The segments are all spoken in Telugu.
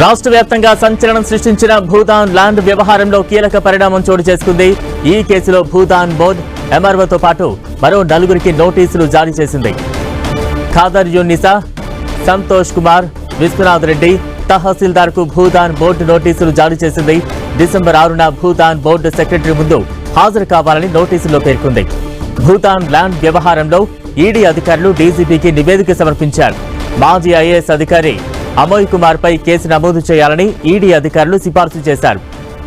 రాష్ట్ర వ్యాప్తంగా సంచలనం సృష్టించిన భూతాన్ ల్యాండ్ వ్యవహారంలో కీలక పరిణామం చోటు చేసుకుంది. ఈ కేసులో భూతాన్ బోర్డు ఎంఆర్ఓతో పాటు మరో 4గురికి నోటీసులు జారీ చేసింది. ఖాదర్ యున్నిసా, సంతోష్ కుమార్, విశ్వనాథ్ రెడ్డి తహసీల్దార్ కు భూతాన్ బోర్డు నోటీసులు జారీ చేసింది. డిసెంబర్ 6న భూతాన్ బోర్డు సెక్రటరీ ముందు హాజరు కావాలని నోటీసుల్లో పేర్కొంది. భూతాన్ ల్యాండ్ వ్యవహారంలో ఈడీ అధికారులు డీజీపీకి నివేదిక సమర్పించారు. మాజీ ఐఏఎస్ అధికారి అమోయ్ కుమార్ పై కేసు నమోదు చేయాలని ఈడీ అధికారులు సిఫార్సు చేశారు.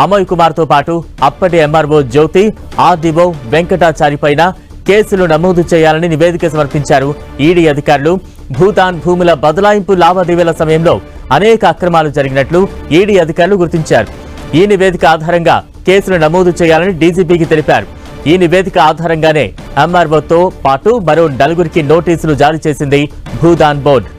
అమోయ్ కుమార్ తో పాటు అప్పటి ఎంఆర్ఓ జ్యోతి, ఆర్డీఓ వెంకటాచారి పైన కేసులు నమోదు చేయాలని నివేదిక సమర్పించారు. ఈడీ అధికారులు భూతాన్ భూముల బదలాయింపు లావాదేవీల సమయంలో అనేక అక్రమాలు జరిగినట్లు ఈడీ అధికారులు గుర్తించారు. ఈ నివేదిక ఆధారంగా కేసులు నమోదు చేయాలని డీజీపీకి తెలిపారు. ఈ నివేదిక ఆధారంగానే ఎంఆర్ఓతో పాటు మరో 4గురికి నోటీసులు జారీ చేసింది భూతాన్ బోర్డు.